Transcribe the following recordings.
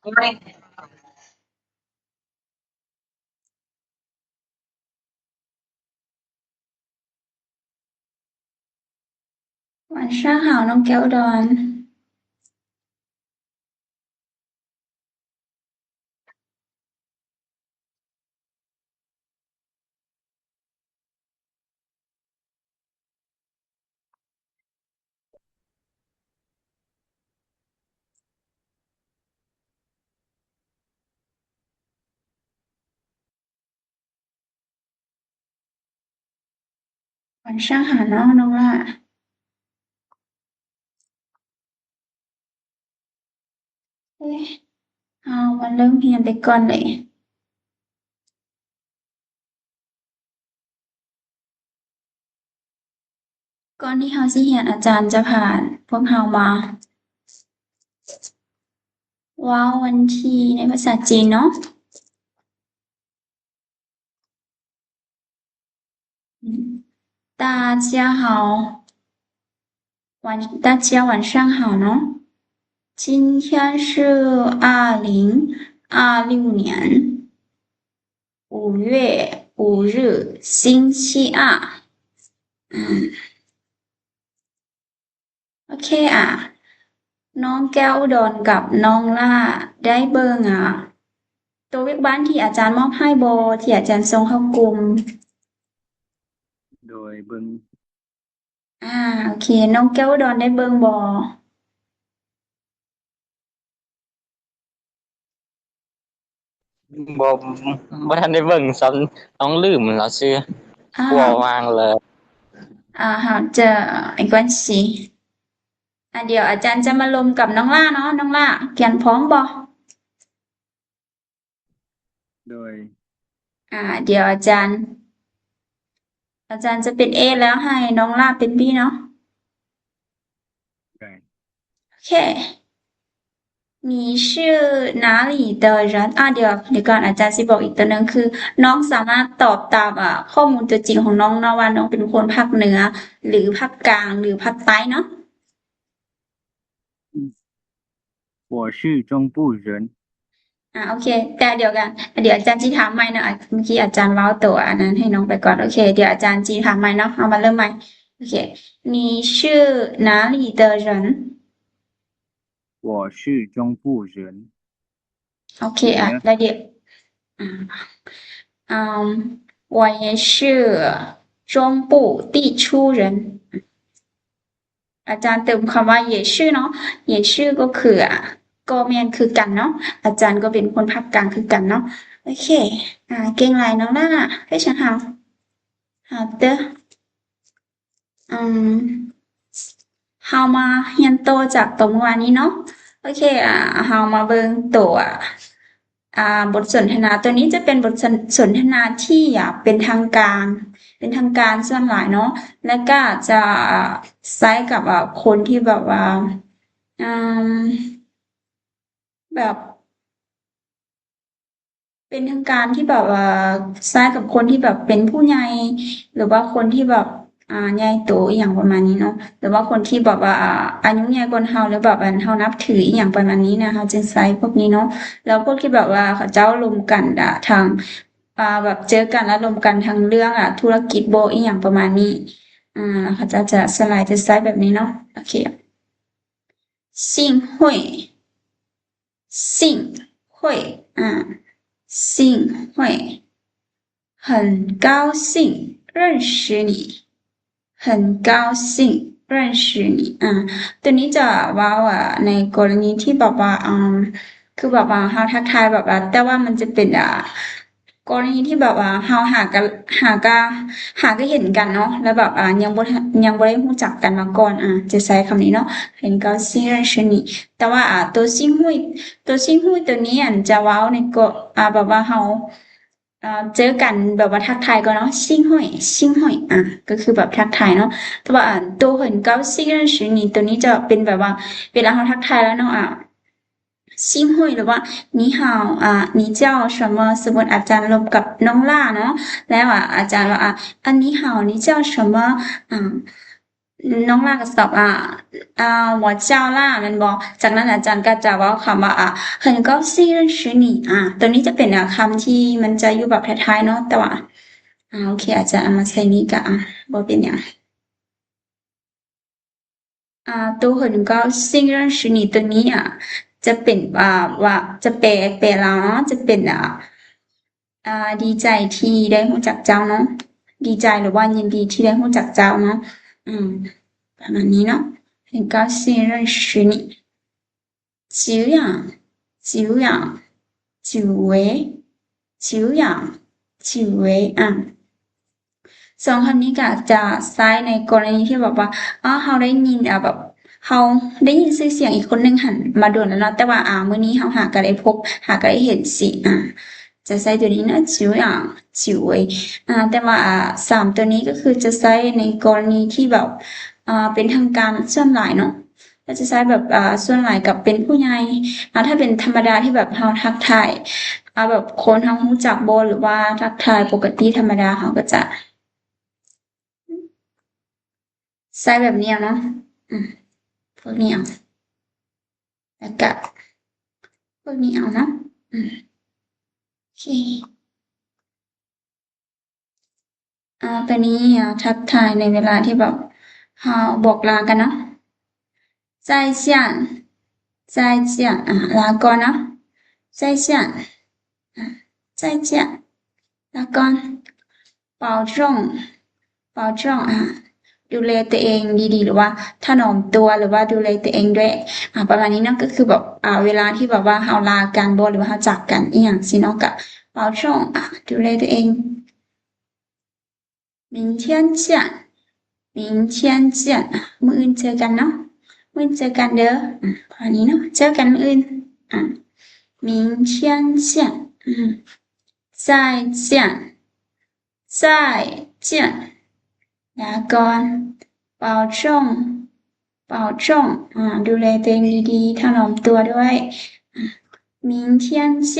晚上好，น้องแก้วดอน晚上好เนาะน้องล่ะเอ๊ะเอามาเริ่มเรียนไปก่อนเลยก่อนที่เราสิเรียนอาจารย์จะผ่านพวกเรามาว้าววันที่ในภาษาจีนเนาะ大家好，大家晚上好呢。今天是2026年5月5日，星期二。โอเคน้องแก้วอุดรกับน้องล่าได้เบิ่งตัวเวียกบ้านที่อาจารย์มอบให้บ่ที่อาจารย์ส่งเข้ากลุ่มโดยเบิ่งโอเคน้องแก้วอุดรได้เบิ่งบ่บ่บ่ทันได้เบิ่งซ้ำต้องลืมแล้วชื่ออ่กลัวาวางเลย好这没关系เดี๋ยวอาจารย์จะมาลงกับน้องล่าเนาะน้องล่าเขียนพร้อมบ่โดยเดี๋ยวอาจารย์จะเป็น A แล้วให้น้องล่าเป็น B เนาะโอเค你是哪里的人เดี๋ยวก่อนอาจารย์สิบอกอีกตัวหนึ่งคือน้องสามารถตอบตามข้อมูลตัวจริงของน้องนะว่าน้องเป็นคนภาคเหนือหรือภาคกลางหรือภาคใต้เนาะ我是中部人โอเคแต่เดี๋ยวกันเดี๋ยวอาจารย์จีถามใหม่เนาะเมื่อกี้อาจารย์เว้าตัวอันนั้นให้น้องไปก่อนโอเคเดี๋ยวอาจารย์จีถามใหม่เนาะเอามาเริ่มใหม่โอเค你是哪里的人我是中部人โอเคแล้วเดี๋ยว我也是中部地区人อาจารย์เติมคำว่าเย่ชื่อเนาะเย่ชื่อก็คือก็แม่นคือกันเนาะอาจารย์ก็เป็นคนภาคกลางคือกันเนาะโอเคเก่งหลายน้องล่ะ非常好好的เฮามาเรียนโตจากตัวเมื่อวานนี้เนาะโอเคเฮามาเบิ่งตัวบทสนทนาตัวนี้จะเป็นบทสนทนาที่เป็นทางการส่วนหลายเนาะแล้วก็จะใช้กับคนที่แบบว่าแบบ เป็นทางการที่แบบใช้กับคนที่แบบเป็นผู้ใหญ่หรือว่าคนที่แบบใหญ่โตอหยังประมาณนี้เนาะหรือว่าคนที่แบบว่าอายุใหญ่กว่าเราหรือแบบเรานับถืออหยังประมาณนี้นะเราจึงใช้พวกนี้เนาะแล้วพวกที่แบบว่าเขาเจ้าร่วมกันทางแบบเจอกันแล้วร่วมกันทางเรื่องธุรกิจบ่อีหยังประมาณนี้เขาจะสไลด์จะใช้แบบนี้เนาะโอเค信会信会信会很高兴认识你很高兴认识你ตัวนี้จะว่าในกรณีที่แบบว่าคือแบบว่าเฮาทักทายแบบว่าแต่ว่ามันจะเป็นกรณีที่แบบว่าเฮาหาก็เห็นกันเนาะแล้วแบบยังบ่ได้รู้จักกันมาก่อนจะใช้คำนี้เนาะ很高兴认识你แต่ว่าตัวซิ่งหุ้ยตัวนี้จะเว้าในก็แบบว่าเฮาเจอกันแบบว่าทักทายกันเนาะซิ่งหุ้ยก็คือแบบทักทายเนาะแต่ว่าตัว很高兴认识你ตัวนี้จะเป็นแบบว่าเวลาเฮาทักทายแล้วเนาะซิ่งหุ้ยหรือว่า你好你叫什么สมมุติอาจารย์ลบกับน้องล่าเนาะแล้วอาจารย์ว่า你好你叫什么น้องล่าก็ตอบ我叫ล่ามันบอกจากนั้นอาจารย์ก็จะเว้าคำว่า很高兴认识你ตัวนี้จะเป็นคำที่มันจะอยู่แบบท้ายๆเนาะแต่ว่าโอเคอาจจะเอามาใส่นี้ก็บ่เป็นหยัง都很高兴认识你ตัวนี้จะเป็นว่าจะแปลแล้วเนาะจะเป็นดีใจที่ได้รู้จักเจ้าเนาะดีใจหรือว่ายินดีที่ได้รู้จักเจ้าเนาะประมาณนี้เนาะ很高兴认识你久仰久仰久违久仰久违สองคำนี้ก็จะใช้ในกรณีที่แบบว่าเราได้ยินแบบเราได้ยินชื่อเสียงอีกคนหนึงหันมาโดนแล้วเนาะแต่ว่ามื้อนี้เราหาก็ได้พบหาก็ได้เห็นสิจะใช้ตัวนี้นะจิ๋วอย่างจิ๋วเว้ยแต่ว่าสามตัวนี้ก็คือจะใช้ในกรณีที่แบบเป็นทางการส่วนหลายเนาะก็จะใช้แบบส่วนหลายกับเป็นผู้ใหญ่ถ้าเป็นธรรมดาที่แบบเราทักทายแบบคนเรารู้จักบ่หรือว่าทักทายปกติธรรมดาเราก็จะใช้แบบนี้เนาะพวกนี้เอาแล้วก็พวกนี้เอาเนาะโอเคตัวนี้ทักทายในเวลาที่แบบเราบอกลากันเนาะ再见再见ลาก่อนเนาะ再见再见ลาก่อน保重保重ดูแลตัวเองดีๆหรือว่าถนอมตัวหรือว่าดูแลตัวเองด้วยประมาณนี้เนาะก็คือแบบเวลาที่แบบว่าเราลากันบ่หรือว่าเราจากกันอีหยังสิเนาะก็保重ดูแลตัวเอง明天见明天见มื้ออื่นเจอกันเนาะมื้ออื่นเจอกันเด้อประมาณนี้เนาะเจอกันมื้ออื่น明天见再见再见ลาก่อน保重保重ดูแลตัวเองดีๆถนอมตัวด้วย明天见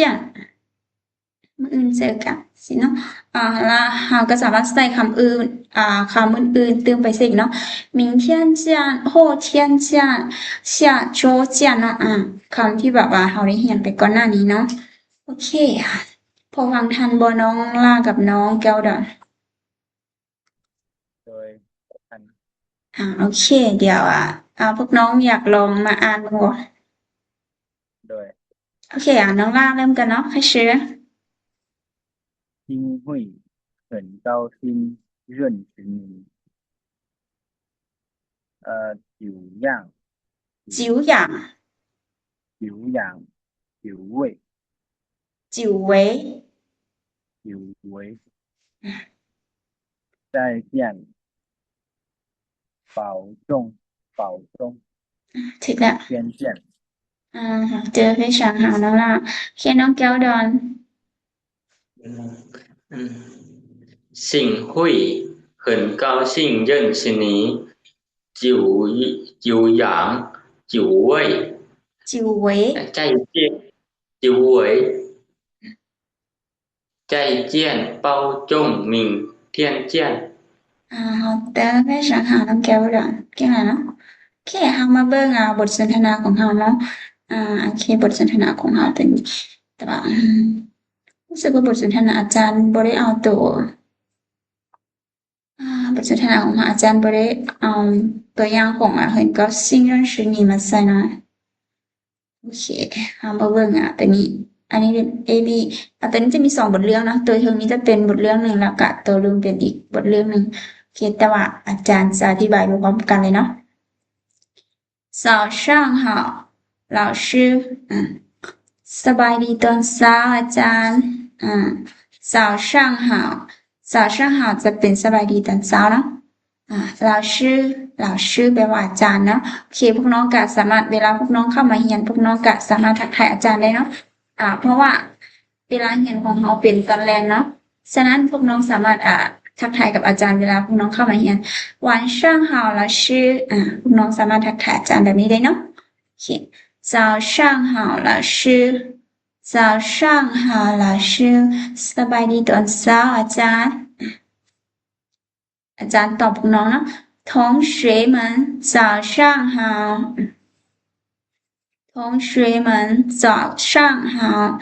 มื้ออื่นเจอกันสิเนาะแล้วเราก็สามารถใส่คำอื่นคำอื่นๆเติมไปสิเนาะ明天见后天见下周见เนาะคำที่แบบว่าเราได้เรียนไปก่อนหน้านี้เนาะโอเคพอฟังทันบ่น้องล่ากับน้องแก้วดอนโดยอันโอเคเดี๋ยวพวกน้องอยากลองมาอ่านดูโดยโอเคน้องล่าเริ่มกันเนาะ开始新会很高兴认识你。久仰久仰久仰久违久违久违再见保重保重ถูกแล้ว天见เจอ非常好น้องล่าโอเคน้องแก้วดอน幸会很高兴认识你久久仰久违久违再见久违再见保重明天见好的非常好น้องแก้วดอนเก่งแล้วเนาะโอเคเรามาเบิ่งบทสนทนาของเราเนาะโอเคบทสนทนาของเราตัวนี้แต่ว่ารู้สึกว่าบทสนทนาอาจารย์บ่ได้เอาตัวบทสนทนาของอาจารย์บ่ได้เอาตัวอย่างของ很高兴认识你มาใส่เนาะโอเคเรามาเบิ่งตัวนี้อันนี้เป็น A B ตัวนี้จะมี2บทเรื่องเนาะตัวเทิงนี้จะเป็นบทเรื่องหนึ่งแล้วก็ตัวลืมเป็นอีกบทเรื่องหนึ่งโอเคแต่ว่าอาจารย์จะอธิบายพร้อมกันเลยเนาะ早上好老师สบายดีตอนเช้าอาจารย์早上好早上好จะเป็นสบายดีตอนเช้าเนาะ老师แปลว่าอาจารย์เนาะโอเคพวกน้องก็สามารถเวลาพวกน้องเข้ามาเรียนพวกน้องก็สามารถทักทายอาจารย์ได้เนาะเพราะว่าเวลาเรียนของเราเป็นตอนแรกเนาะฉะนั้นพวกน้องสามารถทักทายกับอาจารย์เวลาพวกน้องเข้ามาเรียน晚上好老师พวกน้องสามารถทักทายอาจารย์แบบนี้ได้เนาะโอเค早上好老师早上好老师สบายดีตอนเช้าอาจารย์อาจารย์ตอบพวกน้องเนาะโท同学们早上好同学们早上好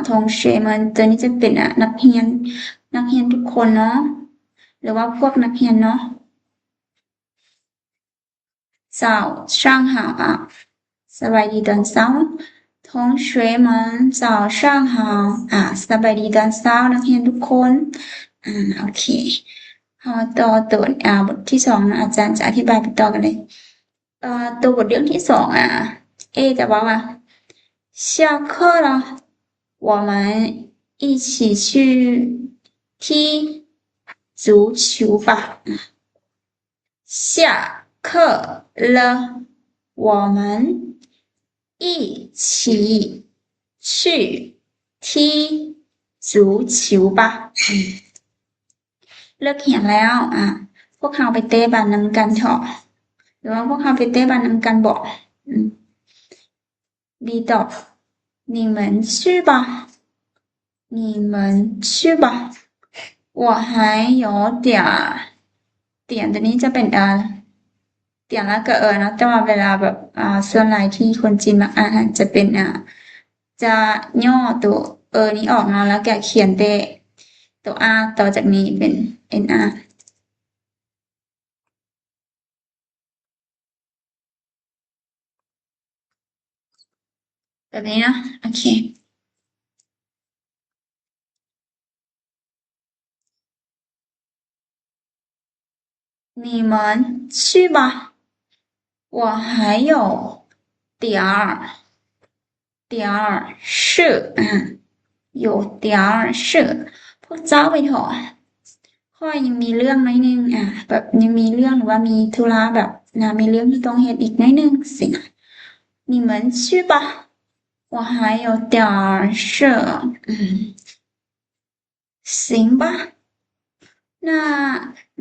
同学们ตัวนี้จะเป็นนักเรียนทุกคนเนาะหรือว่าพวกนักเรียนเนาะ早上好สบายดีตอนเช้า同学们早上好สบายดีตอนเช้านักเรียนทุกคนโอเคต่อบทที่สองนะอาจารย์จะอธิบายไปต่อกันเลยตัวบทเรื่องที่สองจะบอกว่า下课了我们一起去踢足球吧下课了我们一起去踢足球吧เลิกเรียนแล้วพวกเขาไปเตะบอลนำกันเถอะหรือว่าพวกเขาไปเตะบอลนำกันบอกBตอบ你们去吧你们去吧我还有点ตัวนี้จะเป็นเตียนแล้วก็นะแต่ว่าเวลาแบบส่วนหลายที่คนจีนมาอ่านจะเป็นจะย่อตัวนี้ออกเนาะแล้วก็เขียนตัวต่อจากนี้เป็น NR แบบนี้นะโอเค你们去吧我还有点事有点事พวกเจ้าไปเถอะพ่อยังมีเรื่องน้อยนึงแบบยังมีเรื่องหรือว่ามีธุระแบบมีเรื่องที่ต้องเฮ็ดอีกน้อยนึงสิ你们去吧我还有点事行吧那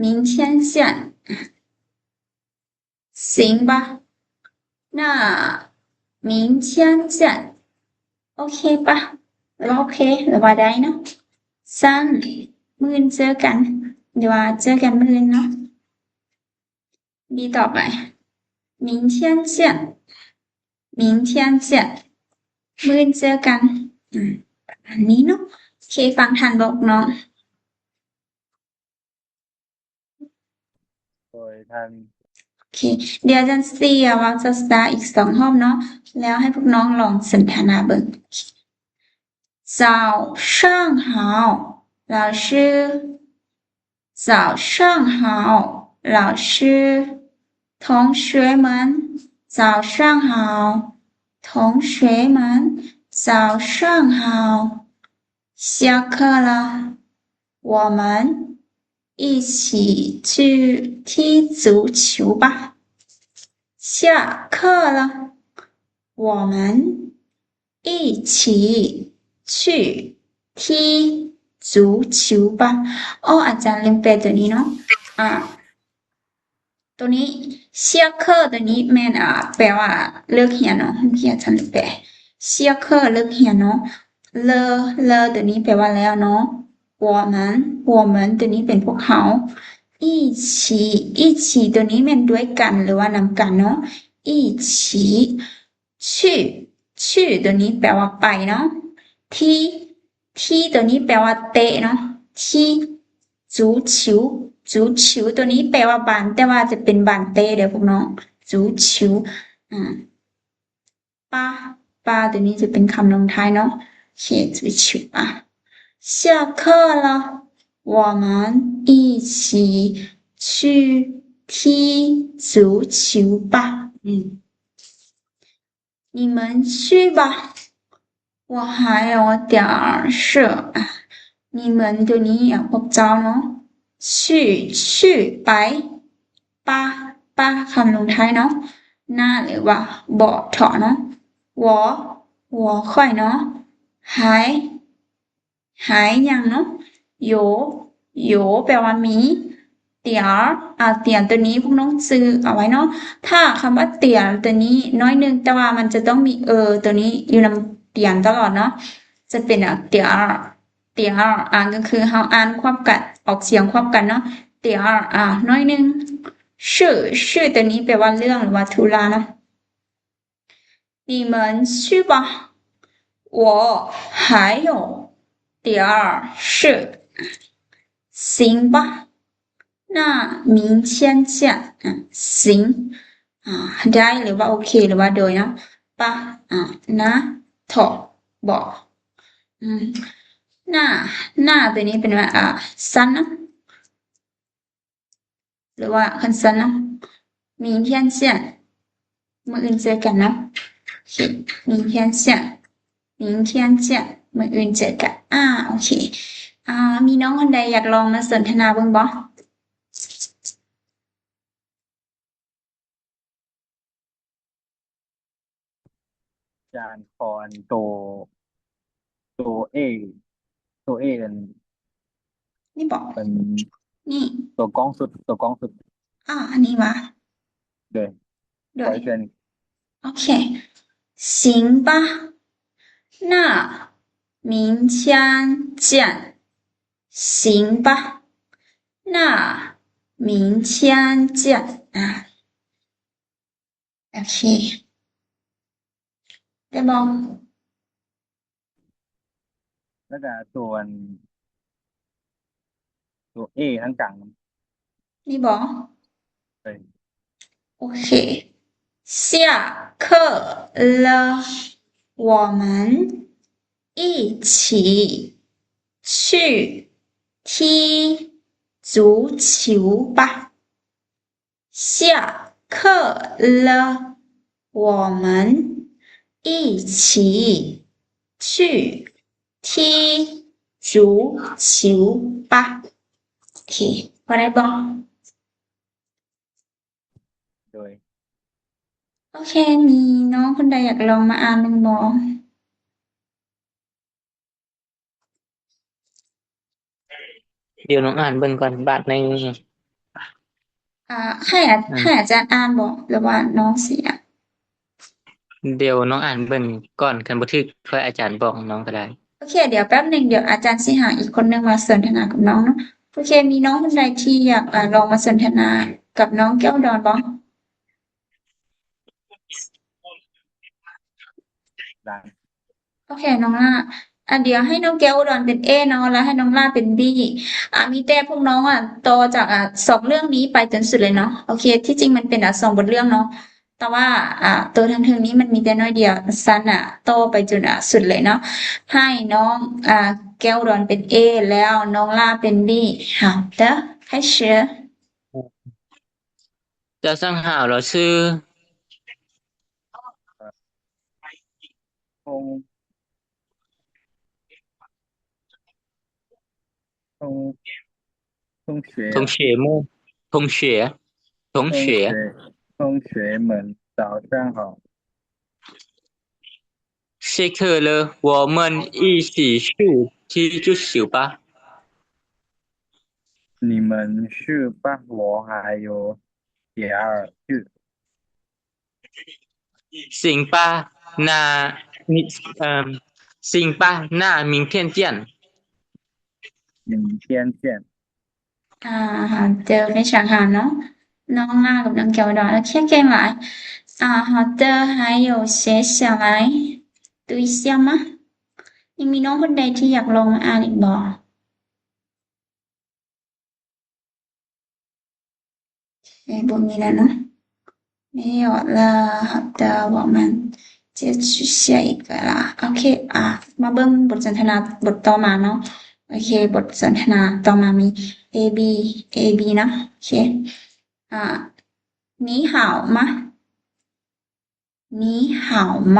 明天见行吧那明天见โอเคปะหรือว่าโอเคหรือว่าได้เนาะสั้นมื้อนี้เจอกันเดี๋ยวว่าเจอกันมื้อนี้เนาะบีต่อไป明天见明天见มื้อนี้เจอกันประมาณนี้เนาะโอเคฟังทันบอกน้องโดยท่าน โอเคเดี๋ยวอาจารย์เสียว่าจะสตาร์อีก2รอบเนาะแล้วให้พวกน้องลองสนทนาเบิ่ง早上好老师早上好老师同学们早上好同学们早上好下课了我们一起去踢足球吧下课了我们一起去踢足球吧อาจารย์ลืมแปลตัวนี้เนาะตัวนี้เชียเคอร์ตัวนี้แม่นแปลว่าเลิกเรียนเนาะพี่อาจารย์ลืมแปลเชียเคอร์เลิกเรียนเนาะเลตัวนี้แปลว่าแล้วเนาะ我们ตัวนี้เป็นพวกเขา一起ตัวนี้แม่นด้วยกันหรือว่านำกันเนาะ一起去ตัวนี้แปลว่าไปเนาะที่ตัวนี้แปลว่าเตะเนาะที่足球ตัวนี้แปลว่าบานแต่ว่าจะเป็นบานเตะเดี๋ยวพวกน้อง足球ป้าตัวนี้จะเป็นคำลงท้ายเนาะเขียน足球下课了我们一起去踢足球吧你们去吧我还有点事你们ตัวนี้พวกเจ้าเนาะ去ไปป้าคำลงท้ายเนาะหน้าหรือว่าบอกเถาะเนาะ我ค่อยเนาะหายยังเนาะโยแปลว่ามีเตี๋ยตัวนี้พวกน้องซื้อเอาไว้เนาะถ้าคำว่าเตี๋ยตัวนี้น้อยนึงแต่ว่ามันจะต้องมีตัวนี้อยู่นำเตี๋ยตลอดเนาะจะเป็นเตี๋ยก็คือเฮาอ่านควบกันออกเสียงควบกันเนาะเตี๋ยน้อยนึง ชื่อตัวนี้แปลว่าเรื่องหรือว่าธุระเนาะ你们去吧我还有点儿事行吧那明天见行ได้หรือว่าโอเคหรือว่าโดยเนาะปะนะถอบอกหน้าตัวนี้เป็นว่าสั้นนะหรือว่าคันสั้นนะ明天见มื้ออื่นเจอกันนะโอเค明天见明天见มื้ออื่นเจอกันโอเคมีน้องคนใดอยากลองมาสนทนาเบิ่งบ่จานคอนตัวเอกัน นี่บอก เป็น นี่ ตัวกล้องสุดอันนี้วะ对对ขออีกเดือน OK行吧那明天见行吧那明天见OK ได้บ่ แล้วก็ตัวเอทั้งกลาง นี่บ่对OK下课了我们一起去踢足球吧下课了我们一起去踢足球吧โอเคพอได้บ่โดย โอเคมีน้องคนใดอยากลองมาอ่านบ้างบ่ เดี๋ยวน้องอ่านเบิ่งก่อนบาทหนึง ให้อาจารย์อ่านบ่หรือว่าน้องสิอ่ะ เดี๋ยวน้องอ่านเบิ่งก่อนคันบ่ถูกค่อยอาจารย์บอกน้องก็ได้ โอเคเดี๋ยวแป๊บหนึ่งเดี๋ยวอาจารย์สิหาอีกคนนึงมาสนทนากับน้องเนาะโอเคมีน้องคนใดที่อยากลองมาสนทนากับน้องแก้วดอนบ่ ได้ โอเคน้องล่าเดี๋ยวให้น้องแก้วอุดรเป็น A เนาะแล้วให้น้องล่าเป็น B มีแต่พวกน้องต่อจากสองเรื่องนี้ไปจนสุดเลยเนาะโอเคที่จริงมันเป็นสองบทเรื่องเนาะแต่ว่าตัวทางถึงนี้มันมีแต่น้อยเดียวสั้นต่อไปจนสุดเลยเนาะให้น้องแก้วอุดรเป็น A แล้วน้องล่าเป็น B 好的开始早上好老师同学同学们同学同学同学们早上好下课了我们一起去踢足球吧你们去吧我还有点儿事行吧那行吧那明天见明天见好的非常好เนาะน้องล่ากับน้องแก้วอุดรโอเคเก่งหลาย好的还有写下来读一下吗ยังมีน้องคนใดที่อยากลองมาอ่านอีกบ่บ่มีแล้วเนาะ没有了好的我们接续下一个啦โอเคมาเบิ่งบทสนทนาบทต่อมาเนาะโอเคบทสนทนาต่อมามี A B เนาะโอเค你好吗你好吗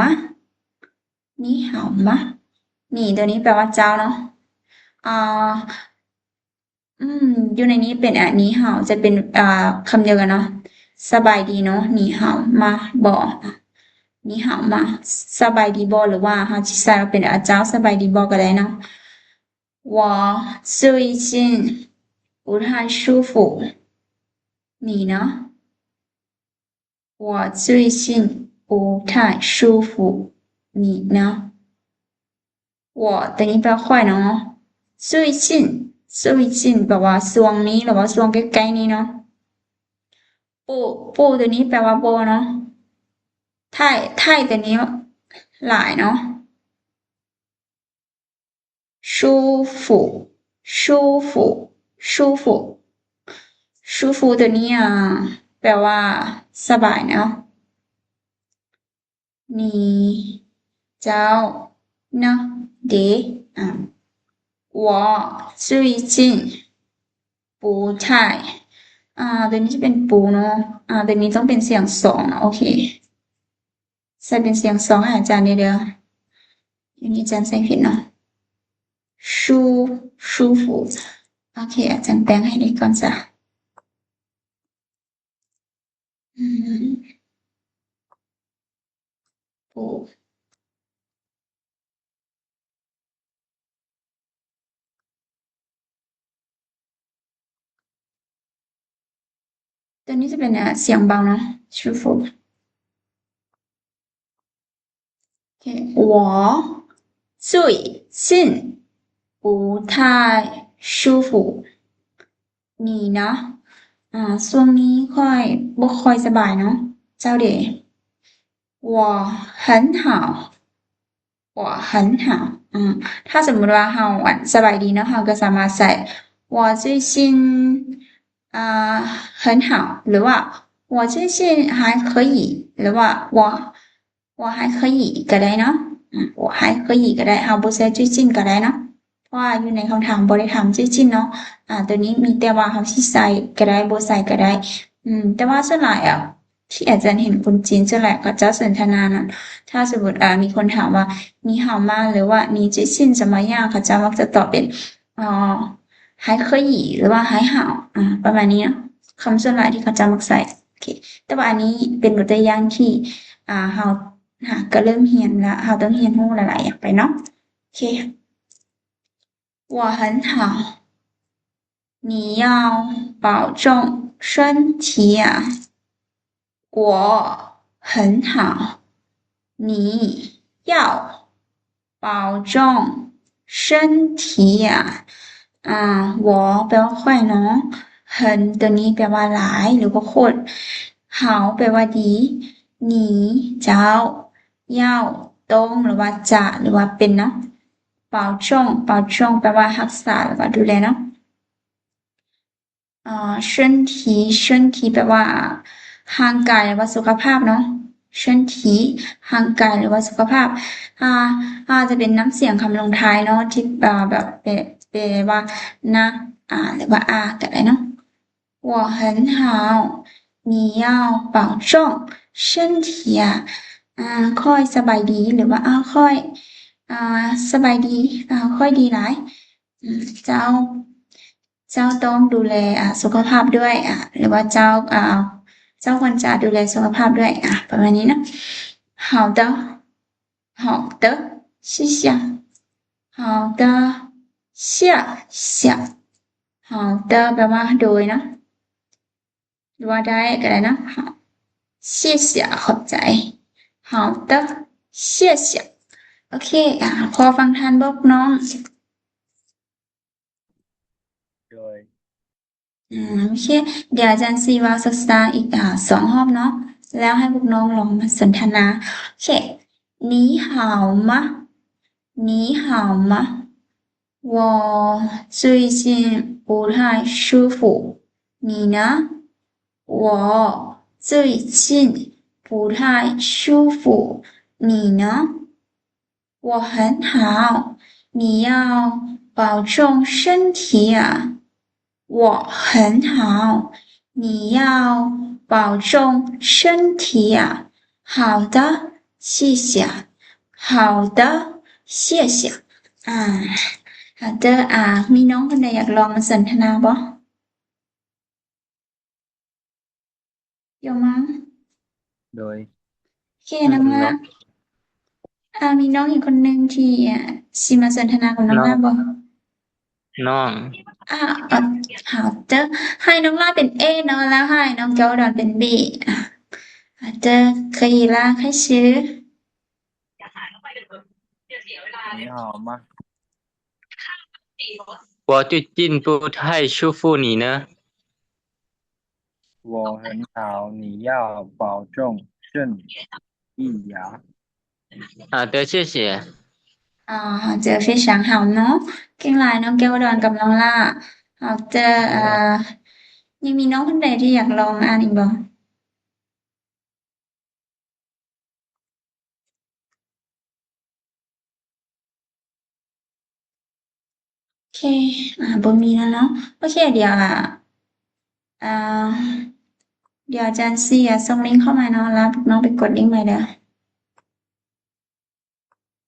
你好吗นี่ตัวนี้แปลว่าเจ้าเนาะอยู่ในนี้เป็นนีเห่าจะเป็นคำเดียวกันเนาะสบายดีเนาะนีเห่ามาบ่นีเห่ามาสบายดีบ่หรือว่าสิใส่ว่าเป็นเจ้าสบายดีบ่ก็ได้เนาะ我最近不太舒服你呢我最近不太舒服你呢我ตัวนี้แปลว่าค่อยเนาะ最近แปลว่าช่วงนี้หรือว่าช่วงใกล้ๆนี้เนาะ ปูตัวนี้แปลว่าโบเนาะไทยตัวนี้หลายเนาะ舒服舒服舒服舒服ตัวนี้แปลว่าสบายเนาะ你找呢的我最近不太ตัวนี้จะเป็นปูเนาะตัวนี้ต้องเป็นเสียงสองนะโอเคใส่เป็นเสียงสองให้อาจารย์เดี๋ยวอันนี้อาจารย์ใส่ผิดเนาะ舒服โอเคอาจารย์แปลงให้ดีก่อนจ้ะปูตัวนี้จะเป็นเสียงเบาเนาะ舒服โอเค我最近不太舒服你呢ช่วงนี้บ่ค่อยสบายเนาะเจ้าเด๋我很好我很好ถ้าสมมติว่าเราสบายดีเนาะเราก็สามารถใส่我最近很好หรือว่า我最近还可以หรือว่า我还可以ก็ได้เนาะ我还可以ก็ได้เราบ่ใส่最近ก็ได้เนาะเพราะว่าอยู่ในคำถามบ่ได้ถาม最近เนาะตัวนี้มีแต่ว่าเราสิใส่ก็ได้บ่ใส่ก็ได้แต่ว่าส่วนหลายที่อาจารย์เห็นคนจีนส่วนใหญ่เขาจะสนทนานั้นถ้าสมมติมีคนถามว่า你好吗หรือว่า你最近怎么样เขาจะมักจะตอบเป็น还可以หรือว่า还好ประมาณนี้เนาะคำส่วนหลายที่เขาจะมักใส่โอเคแต่ว่าอันนี้เป็นตัวอย่างที่เราก็เริ่มเรียนแล้วเราต้องเรียนรู้หลายๆอย่างไปเนาะโอเค我很好你要保重身体我很好你要保重身体我แปลว่าค่อยเนาะเหินตัวนี้แปลว่าหลายหรือว่าคน好แปลว่าดี你เจ้า要ตรงหรือว่าจะหรือว่าเป็นเนาะ保重แปลว่ารักษาหรือว่าดูแลเนาะ身体แปลว่าร่างกายหรือว่าสุขภาพเนาะ身体ร่างกายหรือว่าสุขภาพจะเป็นน้ำเสียงคำลงท้ายเนาะที่แบบแปลว่านะหรือว่าก็ได้เนาะ我很好你要保重身体ค่อยสบายดีหรือว่าค่อยสบายดีค่อยดีหลายเจ้าต้องดูแลสุขภาพด้วยหรือว่าเจ้าควรจะดูแลสุขภาพด้วยประมาณนี้นะ好的好的谢谢好的谢谢好的แปลว่าโดยนะหรือว่าได้ก็ได้นะ谢谢ขอบใจ好的谢谢โอเคพอฟังทันบอกน้องโดยโอเคเดี๋ยวอาจารย์ซีวาศึกษาอีก2รอบเนาะแล้วให้พวกน้องลองมาสนทนาโอเค你好吗你好吗我最近不太舒服你呢我最近不太舒服你呢我很好你要保重身体我很好你要保重身体好的谢谢好的谢谢好的มีน้องคนใดอยากลองมาสนทนาบ่有吗โดยโอเคน้องละมีน้องอีกคนหนึ่งที่สิมาสนทนากับน้องละบ่น้อง好的ให้น้องล่าเป็น A เนาะแล้วให้น้องเกียวดอนเป็น B 好的可以啦开始你好吗我最近不太舒服你呢我很好，你要保重身体呀。好的，谢谢。เจอฟิชสังหาวเนาะเก่งหลายน้องแก้วอุดรกับน้องล่าเจอยังมีน้องคนใดที่อยากลองอ่านอีกบ่โอเคบ่มีแล้วเนาะโอเคเดี๋ยวเดี๋ยวอาจารย์ซีส่งลิงก์เข้ามาเนาะแล้วน้องไปกดลิงก์ใหม่เด้อ